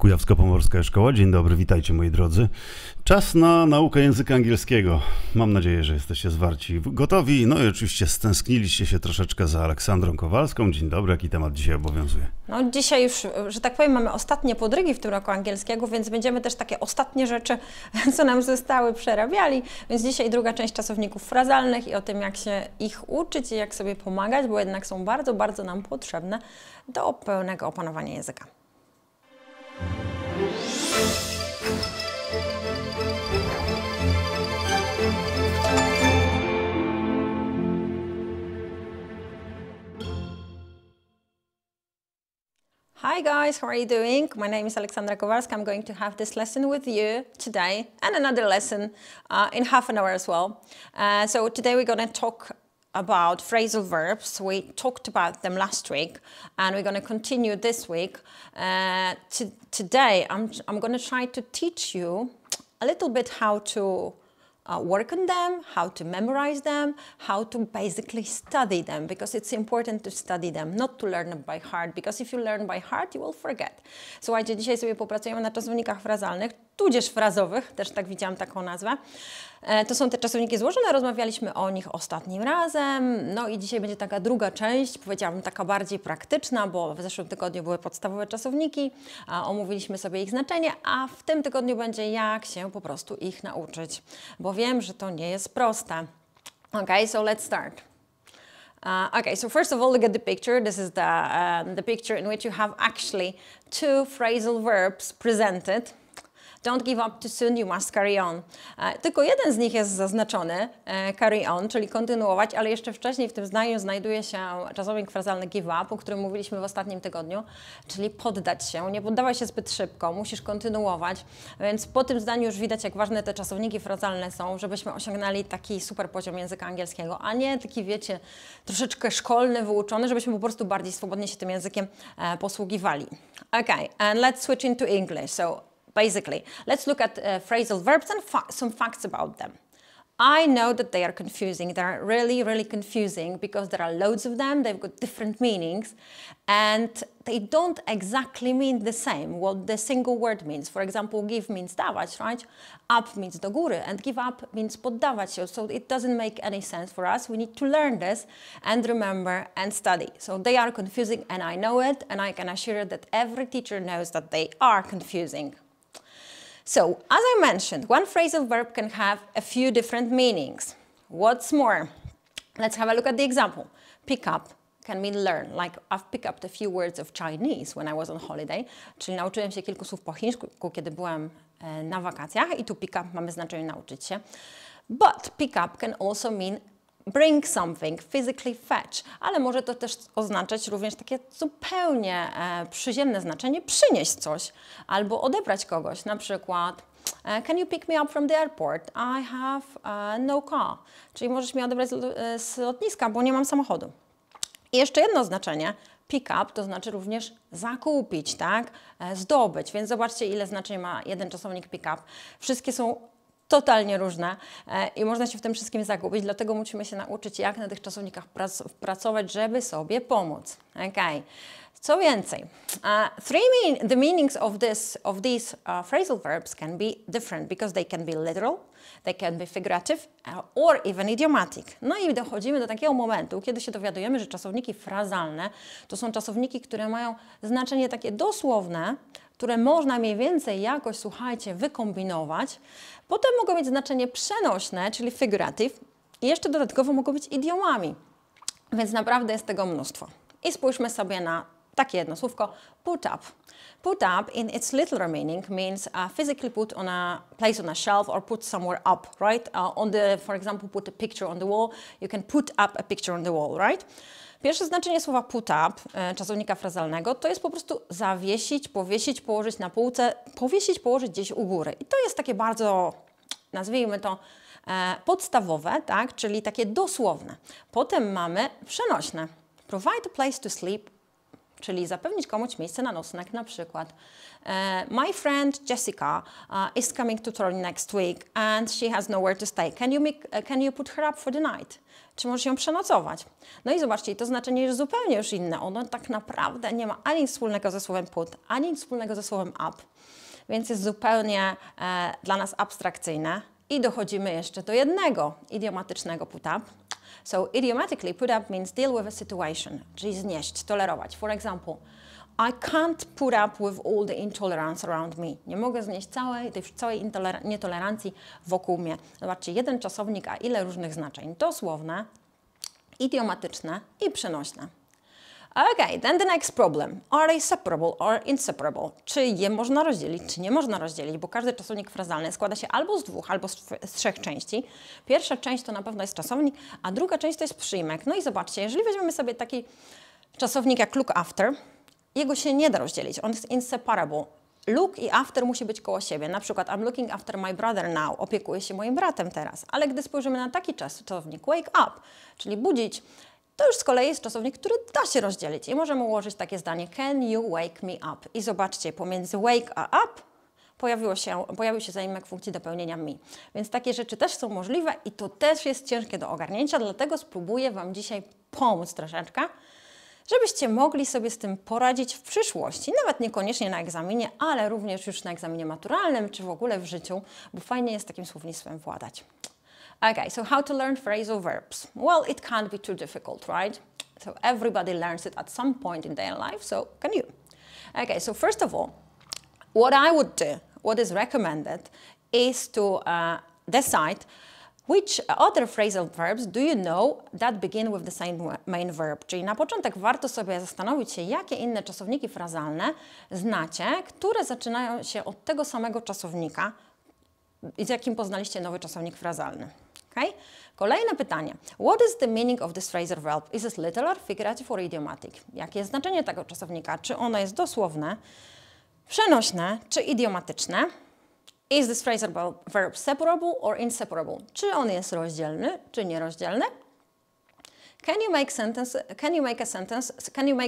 Kujawsko-Pomorska e-Szkoła. Dzień dobry, witajcie moi drodzy. Czas na naukę języka angielskiego. Mam nadzieję, że jesteście zwarci, gotowi. No i oczywiście stęskniliście się troszeczkę za Aleksandrą Kowalską. Dzień dobry, jaki temat dzisiaj obowiązuje? No dzisiaj już, że tak powiem, mamy ostatnie podrygi w tym roku angielskiego, więc będziemy też takie ostatnie rzeczy, co nam zostały, przerabiali. Więc dzisiaj druga część czasowników frazalnych i o tym, jak się ich uczyć i jak sobie pomagać, bo jednak są bardzo, bardzo nam potrzebne do pełnego opanowania języka. Hi guys, how are you doing? My name is Aleksandra Kowalska. I'm going to have this lesson with you today and another lesson in half an hour as well. So today we're going to talk about phrasal verbs. We talked about them last week and we're going to continue this week. Today I'm going to try to teach you a little bit how to work on them, how to memorize them, how to basically study them, because it's important to study them, not to learn them by heart, because if you learn by heart, you will forget. Słuchajcie, dzisiaj sobie popracujemy na czasownikach frazalnych, tudzież frazowych, też tak widziałam taką nazwę. To są te czasowniki złożone, rozmawialiśmy o nich ostatnim razem, no i dzisiaj będzie taka druga część, powiedziałabym taka bardziej praktyczna, bo w zeszłym tygodniu były podstawowe czasowniki, omówiliśmy sobie ich znaczenie, a w tym tygodniu będzie jak się po prostu ich nauczyć, bo wiem, że to nie jest proste. Okay, so let's start. Okay, so first of all, look at the picture. This is the picture in which you have actually two phrasal verbs presented. Don't give up too soon, you must carry on. Tylko jeden z nich jest zaznaczony, carry on, czyli kontynuować, ale jeszcze wcześniej w tym zdaniu znajduje się czasownik frazalny give up, o którym mówiliśmy w ostatnim tygodniu, czyli poddać się. Nie poddawaj się zbyt szybko, musisz kontynuować, więc po tym zdaniu już widać, jak ważne te czasowniki frazalne są, żebyśmy osiągnęli taki super poziom języka angielskiego, a nie taki, wiecie, troszeczkę szkolny, wyuczony, żebyśmy po prostu bardziej swobodnie się tym językiem posługiwali. Okay, and let's switch into English. So basically, let's look at phrasal verbs and some facts about them. I know that they are confusing. They're really, really confusing because there are loads of them. They've got different meanings and they don't exactly mean the same, what the single word means. For example, give means dawać, right? Up means do góry and give up means poddawać się. So it doesn't make any sense for us. We need to learn this and remember and study. So they are confusing and I know it and I can assure you that every teacher knows that they are confusing. So, as I mentioned, one phrasal verb can have a few different meanings. What's more, let's have a look at the example. Pick up can mean learn, like I've picked up a few words of Chinese when I was on holiday, czyli nauczyłem się kilku słów po chińsku, kiedy byłem na wakacjach i tu pick up mamy znaczenie nauczyć się. But pick up can also mean bring something, physically fetch, ale może to też oznaczać również takie zupełnie przyziemne znaczenie, przynieść coś albo odebrać kogoś, na przykład can you pick me up from the airport? I have no car, czyli możesz mnie odebrać z lotniska, bo nie mam samochodu. I jeszcze jedno znaczenie, pick up to znaczy również zakupić, tak, zdobyć, więc zobaczcie, ile znaczeń ma jeden czasownik pick up. Wszystkie są totalnie różne i można się w tym wszystkim zagubić, dlatego musimy się nauczyć, jak na tych czasownikach pracować, żeby sobie pomóc. Okay. Co więcej, the meanings of these phrasal verbs can be different because they can be literal, they can be figurative or even idiomatic. No i dochodzimy do takiego momentu, kiedy się dowiadujemy, że czasowniki frazalne to są czasowniki, które mają znaczenie takie dosłowne, które można mniej więcej jakoś, słuchajcie, wykombinować. Potem mogą mieć znaczenie przenośne, czyli figurative i jeszcze dodatkowo mogą być idiomami. Więc naprawdę jest tego mnóstwo. I spójrzmy sobie na takie jedno słówko, put up. Put up in its literal meaning means physically put on a place on a shelf or put somewhere up, right? For example, put a picture on the wall. You can put up a picture on the wall, right? Pierwsze znaczenie słowa put up, czasownika frazalnego, to jest po prostu zawiesić, powiesić, położyć na półce, powiesić, położyć gdzieś u góry. I to jest takie bardzo, nazwijmy to, podstawowe, tak? Czyli takie dosłowne. Potem mamy przenośne. Provide a place to sleep, czyli zapewnić komuś miejsce na nocleg, na przykład my friend Jessica is coming to town next week and she has nowhere to stay. Can you put her up for the night? Czy możesz ją przenocować? No i zobaczcie, to znaczenie jest zupełnie już inne. Ono tak naprawdę nie ma ani nic wspólnego ze słowem put, ani nic wspólnego ze słowem up, więc jest zupełnie dla nas abstrakcyjne. I dochodzimy jeszcze do jednego idiomatycznego put up. So idiomatically put up means deal with a situation, czyli znieść, tolerować. For example, I can't put up with all the intolerance around me. Nie mogę znieść całej nietolerancji wokół mnie. Zobaczcie, jeden czasownik, a ile różnych znaczeń. Dosłowne, idiomatyczne i przenośne. Okay, then the next problem. Are they separable or inseparable? Czy je można rozdzielić, czy nie można rozdzielić? Bo każdy czasownik frazalny składa się albo z dwóch, albo z trzech części. Pierwsza część to na pewno jest czasownik, a druga część to jest przyjmek. No i zobaczcie, jeżeli weźmiemy sobie taki czasownik jak look after, jego się nie da rozdzielić, on jest inseparable. Look i after musi być koło siebie. Na przykład I'm looking after my brother now, opiekuję się moim bratem teraz. Ale gdy spojrzymy na taki czasownik wake up, czyli budzić, to już z kolei jest czasownik, który da się rozdzielić i możemy ułożyć takie zdanie can you wake me up? I zobaczcie, pomiędzy wake a up pojawił się zaimek funkcji dopełnienia me. Więc takie rzeczy też są możliwe i to też jest ciężkie do ogarnięcia, dlatego spróbuję Wam dzisiaj pomóc troszeczkę, żebyście mogli sobie z tym poradzić w przyszłości, nawet niekoniecznie na egzaminie, ale również już na egzaminie maturalnym, czy w ogóle w życiu, bo fajnie jest takim słownictwem władać. Okay, so how to learn phrasal verbs? Well, it can't be too difficult, right? So everybody learns it at some point in their life, so can you? Okay, so first of all, what I would do, what is recommended, is to decide which other phrasal verbs do you know that begin with the same main verb? Czyli na początek warto sobie zastanowić się, jakie inne czasowniki frazalne znacie, które zaczynają się od tego samego czasownika, z jakim poznaliście nowy czasownik frazalny. Okay? Kolejne pytanie. What is the meaning of this phrasal verb? Is it literal, figurative or idiomatic? Jakie jest znaczenie tego czasownika? Czy ono jest dosłowne, przenośne czy idiomatyczne? Is this phrasal verb separable or inseparable? Czy on jest rozdzielny, czy nierozdzielny? Can you make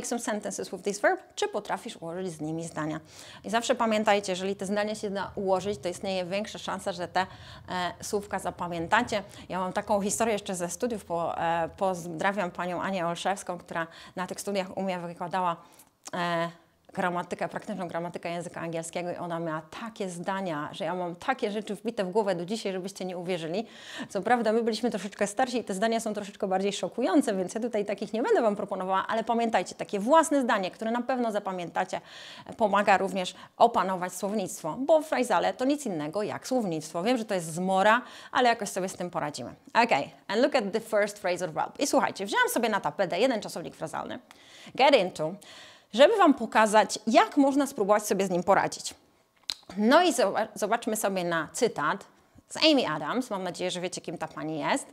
some sentences with this verb? Czy potrafisz ułożyć z nimi zdania? I zawsze pamiętajcie, jeżeli te zdania się da ułożyć, to istnieje większa szansa, że te słówka zapamiętacie. Ja mam taką historię jeszcze ze studiów, pozdrawiam panią Anię Olszewską, która na tych studiach u mnie wykładała praktyczną gramatykę języka angielskiego i ona miała takie zdania, że ja mam takie rzeczy wbite w głowę do dzisiaj, żebyście nie uwierzyli. Co prawda my byliśmy troszeczkę starsi i te zdania są troszeczkę bardziej szokujące, więc ja tutaj takich nie będę Wam proponowała, ale pamiętajcie, takie własne zdanie, które na pewno zapamiętacie, pomaga również opanować słownictwo, bo phrasale to nic innego jak słownictwo. Wiem, że to jest zmora, ale jakoś sobie z tym poradzimy. Okay, and look at the first phrasal verb. I słuchajcie, wziąłam sobie na tapetę jeden czasownik frazalny, get into, żeby Wam pokazać, jak można spróbować sobie z nim poradzić. No i zobaczmy sobie na cytat z Amy Adams. Mam nadzieję, że wiecie, kim ta pani jest.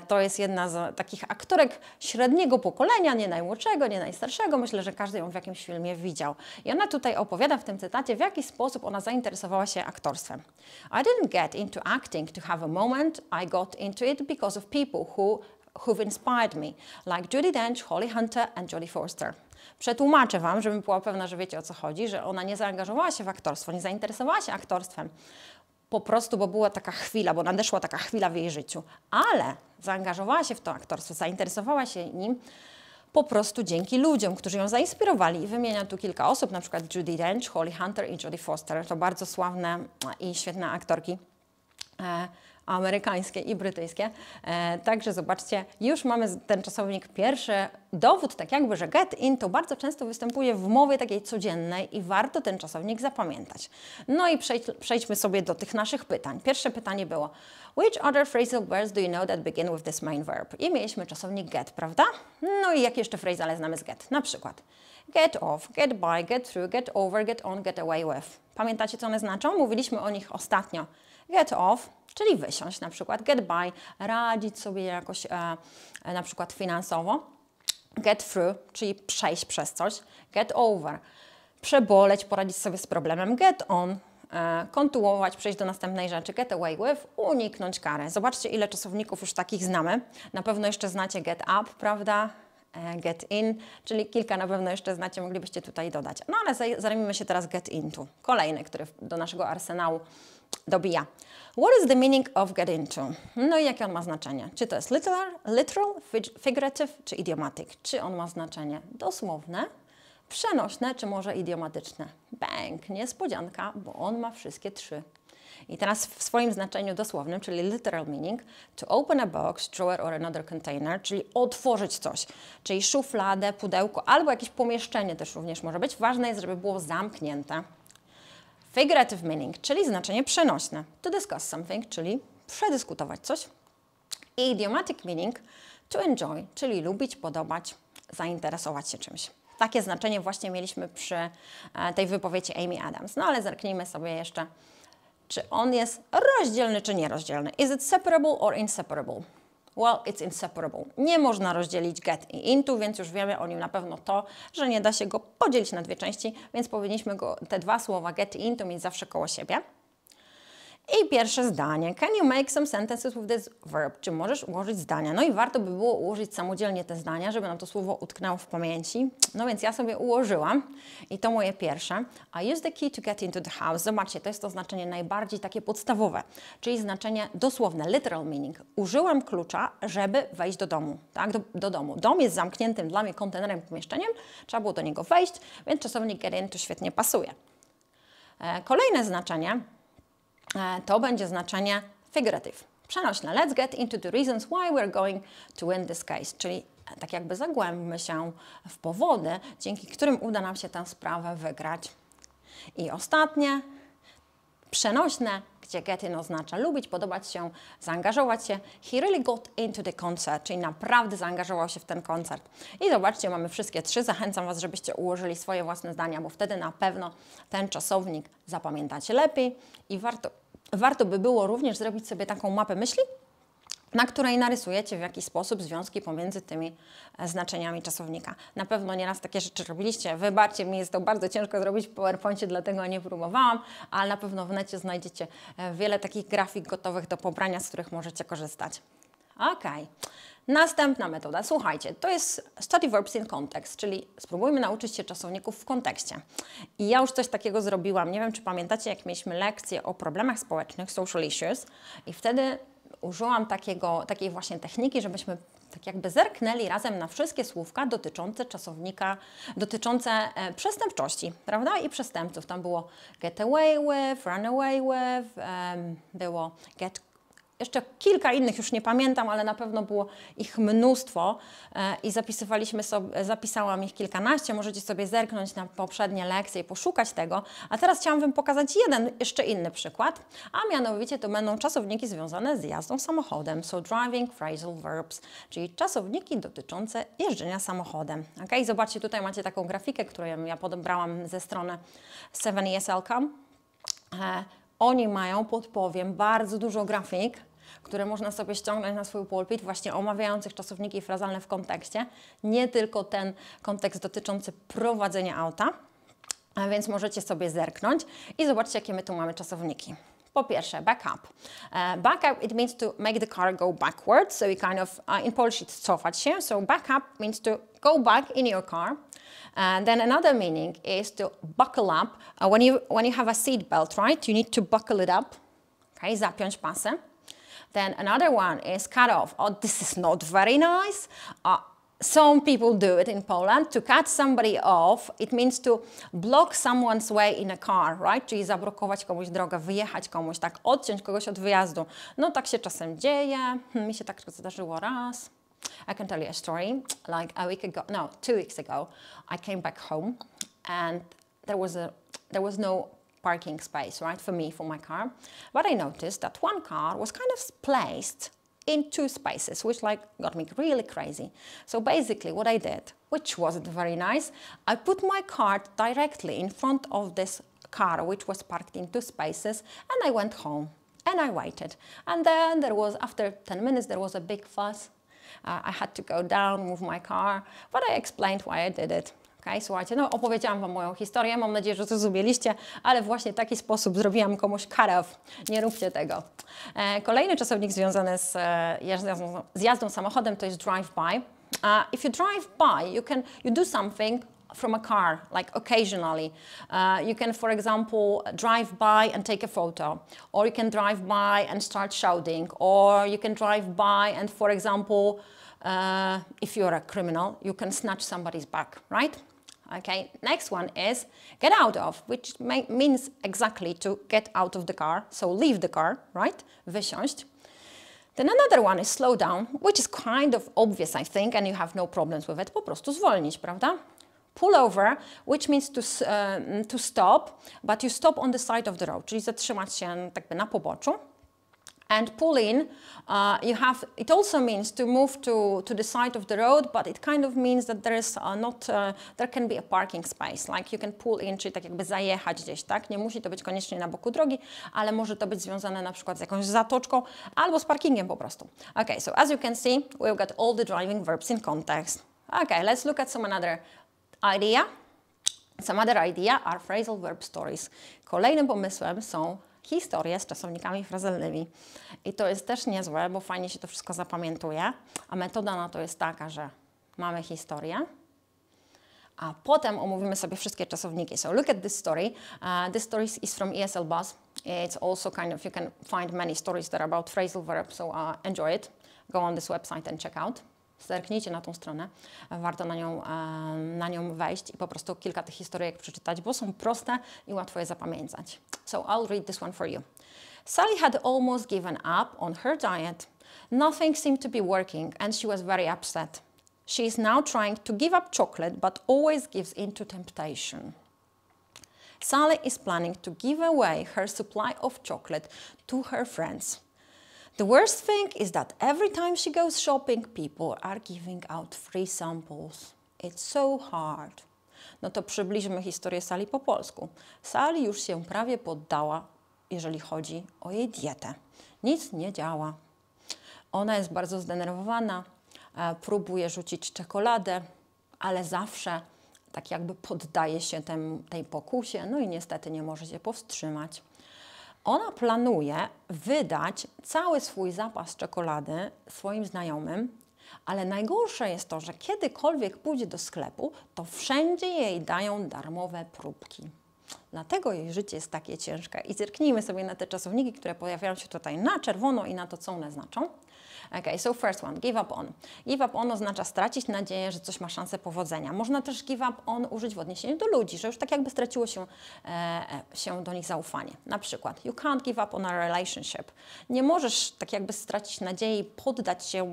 To jest jedna z takich aktorek średniego pokolenia, nie najmłodszego, nie najstarszego. Myślę, że każdy ją w jakimś filmie widział. I ona tutaj opowiada w tym cytacie, w jaki sposób ona zainteresowała się aktorstwem. I didn't get into acting to have a moment. I got into it because of people who've inspired me, like Judi Dench, Holly Hunter and Jodie Foster. Przetłumaczę Wam, żebym była pewna, że wiecie, o co chodzi, że ona nie zaangażowała się w aktorstwo, nie zainteresowała się aktorstwem po prostu, bo była taka chwila, bo nadeszła taka chwila w jej życiu, ale zaangażowała się w to aktorstwo, zainteresowała się nim po prostu dzięki ludziom, którzy ją zainspirowali. I wymieniam tu kilka osób, na przykład Judi Dench, Holly Hunter i Jodie Foster. To bardzo sławne i świetne aktorki amerykańskie i brytyjskie. Także zobaczcie, już mamy ten czasownik pierwszy. Dowód tak jakby, że get in to bardzo często występuje w mowie takiej codziennej i warto ten czasownik zapamiętać. No i przejdźmy sobie do tych naszych pytań. Pierwsze pytanie było which other phrasal verbs do you know that begin with this main verb? I mieliśmy czasownik get, prawda? No i jakie jeszcze phrasale znamy z get? Na przykład get off, get by, get through, get over, get on, get away with. Pamiętacie, co one znaczą? Mówiliśmy o nich ostatnio. Get off, czyli wysiąść na przykład, get by, radzić sobie jakoś na przykład finansowo, get through, czyli przejść przez coś, get over, przeboleć, poradzić sobie z problemem, get on, kontynuować, przejść do następnej rzeczy, get away with, uniknąć kary. Zobaczcie, ile czasowników już takich znamy. Na pewno jeszcze znacie get up, prawda? get in, czyli kilka na pewno jeszcze znacie, moglibyście tutaj dodać. No ale zajmijmy się teraz get into, kolejny, który do naszego arsenału dobija. What is the meaning of get into? No i jakie on ma znaczenie? Czy to jest literal, figurative czy idiomatic? Czy on ma znaczenie dosłowne, przenośne czy może idiomatyczne? Bang, niespodzianka, bo on ma wszystkie trzy. I teraz w swoim znaczeniu dosłownym, czyli literal meaning, to open a box, drawer or another container, czyli otworzyć coś, czyli szufladę, pudełko albo jakieś pomieszczenie też również może być. Ważne jest, żeby było zamknięte. Figurative meaning, czyli znaczenie przenośne, to discuss something, czyli przedyskutować coś. I idiomatic meaning, to enjoy, czyli lubić, podobać, zainteresować się czymś. Takie znaczenie właśnie mieliśmy przy tej wypowiedzi Amy Adams. No ale zerknijmy sobie jeszcze, czy on jest rozdzielny czy nierozdzielny. Is it separable or inseparable? Well, it's inseparable. Nie można rozdzielić get i into, więc już wiemy o nim na pewno to, że nie da się go podzielić na dwie części, więc powinniśmy te dwa słowa get i into mieć zawsze koło siebie. I pierwsze zdanie. Can you make some sentences with this verb? Czy możesz ułożyć zdania? No i warto by było ułożyć samodzielnie te zdania, żeby nam to słowo utknęło w pamięci. No więc ja sobie ułożyłam i to moje pierwsze. I use the key to get into the house. Zobaczcie, to jest to znaczenie najbardziej takie podstawowe, czyli znaczenie dosłowne, literal meaning. Użyłam klucza, żeby wejść do domu, tak? Do domu. Dom jest zamkniętym dla mnie kontenerem, pomieszczeniem, trzeba było do niego wejść, więc czasownik get in tu świetnie pasuje. Kolejne znaczenie to będzie znaczenie figurative, przenośne. Let's get into the reasons why we're going to win this case, czyli tak jakby zagłębmy się w powody, dzięki którym uda nam się tę sprawę wygrać. I ostatnie, przenośne, gdzie get in oznacza lubić, podobać się, zaangażować się. He really got into the concert, czyli naprawdę zaangażował się w ten koncert. I zobaczcie, mamy wszystkie trzy. Zachęcam Was, żebyście ułożyli swoje własne zdania, bo wtedy na pewno ten czasownik zapamiętacie lepiej i warto by było również zrobić sobie taką mapę myśli, na której narysujecie w jakiś sposób związki pomiędzy tymi znaczeniami czasownika. Na pewno nieraz takie rzeczy robiliście. Wybaczcie, mi jest to bardzo ciężko zrobić w PowerPoincie, dlatego nie próbowałam, ale na pewno w necie znajdziecie wiele takich grafik gotowych do pobrania, z których możecie korzystać. Ok. Następna metoda. Słuchajcie, to jest study verbs in context, czyli spróbujmy nauczyć się czasowników w kontekście. I ja już coś takiego zrobiłam. Nie wiem, czy pamiętacie, jak mieliśmy lekcję o problemach społecznych, social issues, i wtedy użyłam takiej właśnie techniki, żebyśmy tak jakby zerknęli razem na wszystkie słówka dotyczące czasownika, dotyczące przestępczości, prawda? I przestępców. Tam było get away with, run away with, było get. Jeszcze kilka innych, już nie pamiętam, ale na pewno było ich mnóstwo i zapisałam ich kilkanaście. Możecie sobie zerknąć na poprzednie lekcje i poszukać tego. A teraz chciałam Wam pokazać jeden, jeszcze inny przykład, a mianowicie to będą czasowniki związane z jazdą samochodem. So driving phrasal verbs, czyli czasowniki dotyczące jeżdżenia samochodem. Okay? Zobaczcie, tutaj macie taką grafikę, którą ja podebrałam ze strony 7ESL.com. Oni mają, podpowiem, bardzo dużo grafik, które można sobie ściągnąć na swój pulpit, właśnie omawiających czasowniki frazalne w kontekście. Nie tylko ten kontekst dotyczący prowadzenia auta, a więc możecie sobie zerknąć i zobaczcie, jakie my tu mamy czasowniki. Po pierwsze, back up. Back up, it means to make the car go backwards, so you kind of, in Polish it's cofać się, so back up means to go back in your car. Then another meaning is to buckle up. When you have a seat belt, right, you need to buckle it up, okay, zapiąć pasy. Then another one is cut off. Oh, this is not very nice. Some people do it in Poland. To cut somebody off, it means to block someone's way in a car, right? Czyli zablokować komuś drogę, wyjechać komuś, tak, odciąć kogoś od wyjazdu. No tak się czasem dzieje. Mi się tak zdarzyło raz. I can tell you a story. Like a week ago, no, 2 weeks ago, I came back home and there was no parking space, right, for me, for my car. But I noticed that one car was kind of placed in 2 spaces, which like got me really crazy. So basically what I did, which wasn't very nice, I put my car directly in front of this car, which was parked in 2 spaces, and I went home and I waited. And then after 10 minutes, there was a big fuss. I had to go down, move my car, but I explained why I did it. Okay, słuchajcie, no opowiedziałam Wam moją historię, mam nadzieję, że zrozumieliście, ale właśnie w taki sposób zrobiłam komuś cut off. Nie róbcie tego. Kolejny czasownik związany z jazdą samochodem to jest drive by. If you drive by, you do something from a car, like occasionally. You can, for example, drive by and take a photo, or you can drive by and start shouting, or you can drive by and, for example, if you're a criminal, you can snatch somebody's bag, right? Okay, next one is get out of, which means exactly to get out of the car, so leave the car, right? Wysiąść. Then another one is slow down, which is kind of obvious, I think, and you have no problems with it. Po prostu zwolnić, prawda? Pull over, which means to stop, but you stop on the side of the road, czyli zatrzymać się jakby na poboczu. And pull in, it also means to move to the side of the road, but it kind of means that there is there can be a parking space, like you can pull in, czyli tak jakby zajechać gdzieś, tak? Nie musi to być koniecznie na boku drogi, ale może to być związane na przykład z jakąś zatoczką albo z parkingiem po prostu. Okay, so as you can see, we've got all the driving verbs in context. Okay, let's look at some other idea. Some other idea are phrasal verb stories. Kolejnym pomysłem są historie z czasownikami frazalnymi. I to jest też niezłe, bo fajnie się to wszystko zapamiętuje, a metoda na to jest taka, że mamy historię, a potem omówimy sobie wszystkie czasowniki. So look at this story. This story is from ESL Buzz. It's also kind of, you can find many stories that are about phrasal verbs, so enjoy it. Go on this website and check out. Zerknijcie na tą stronę, warto na nią wejść i po prostu kilka tych historyjek przeczytać, bo są proste i łatwo je zapamiętać. So I'll read this one for you. Sally had almost given up on her diet. Nothing seemed to be working and she was very upset. She is now trying to give up chocolate but always gives in to temptation. Sally is planning to give away her supply of chocolate to her friends. The worst thing is that every time she goes shopping, people are giving out free samples. It's so hard. No to przybliżmy historię Sally po polsku. Sally już się prawie poddała, jeżeli chodzi o jej dietę. Nic nie działa. Ona jest bardzo zdenerwowana, próbuje rzucić czekoladę, ale zawsze tak jakby poddaje się tej pokusie, no i niestety nie może się powstrzymać. Ona planuje wydać cały swój zapas czekolady swoim znajomym, ale najgorsze jest to, że kiedykolwiek pójdzie do sklepu, to wszędzie jej dają darmowe próbki. Dlatego jej życie jest takie ciężkie. I zerknijmy sobie na te czasowniki, które pojawiają się tutaj na czerwono i na to, co one znaczą. Okay, so first one, give up on. Give up on oznacza stracić nadzieję, że coś ma szansę powodzenia. Można też give up on użyć w odniesieniu do ludzi, że już tak jakby straciło się do nich zaufanie. Na przykład, you can't give up on a relationship. Nie możesz tak jakby stracić nadziei, poddać się,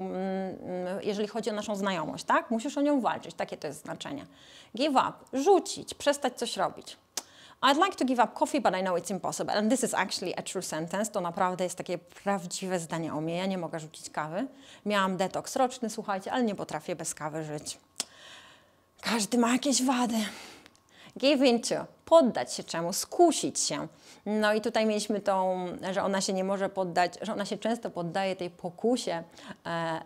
jeżeli chodzi o naszą znajomość, tak? Musisz o nią walczyć, takie to jest znaczenie. Give up, rzucić, przestać coś robić. I'd like to give up coffee, but I know it's impossible. And this is actually a true sentence. To naprawdę jest takie prawdziwe zdanie o mnie. Ja nie mogę rzucić kawy. Miałam detoks roczny, słuchajcie, ale nie potrafię bez kawy żyć. Każdy ma jakieś wady. Give in to. Poddać się czemu? Skusić się. No i tutaj mieliśmy że ona się nie może poddać, że ona się często poddaje tej pokusie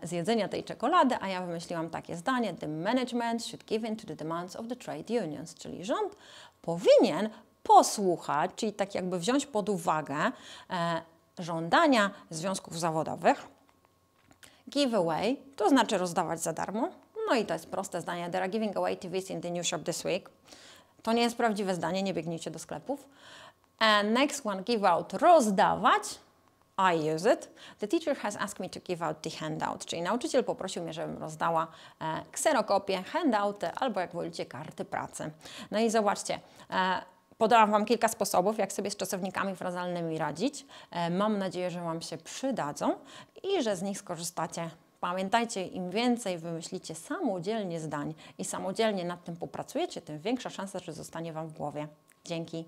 zjedzenia tej czekolady, a ja wymyśliłam takie zdanie. The management should give in to the demands of the trade unions. Czyli rząd powinien posłuchać, czyli tak jakby wziąć pod uwagę żądania związków zawodowych. Give away, to znaczy rozdawać za darmo. No i to jest proste zdanie. They are giving away TVs in the new shop this week. To nie jest prawdziwe zdanie, nie biegnijcie do sklepów. And next one, give out, rozdawać. I use it. The teacher has asked me to give out the handout, czyli nauczyciel poprosił mnie, żebym rozdała kserokopię, handouty albo jak wolicie karty pracy. No i zobaczcie, podałam Wam kilka sposobów, jak sobie z czasownikami frazalnymi radzić. Mam nadzieję, że Wam się przydadzą i że z nich skorzystacie. Pamiętajcie, im więcej wymyślicie samodzielnie zdań i samodzielnie nad tym popracujecie, tym większa szansa, że zostanie Wam w głowie. Dzięki.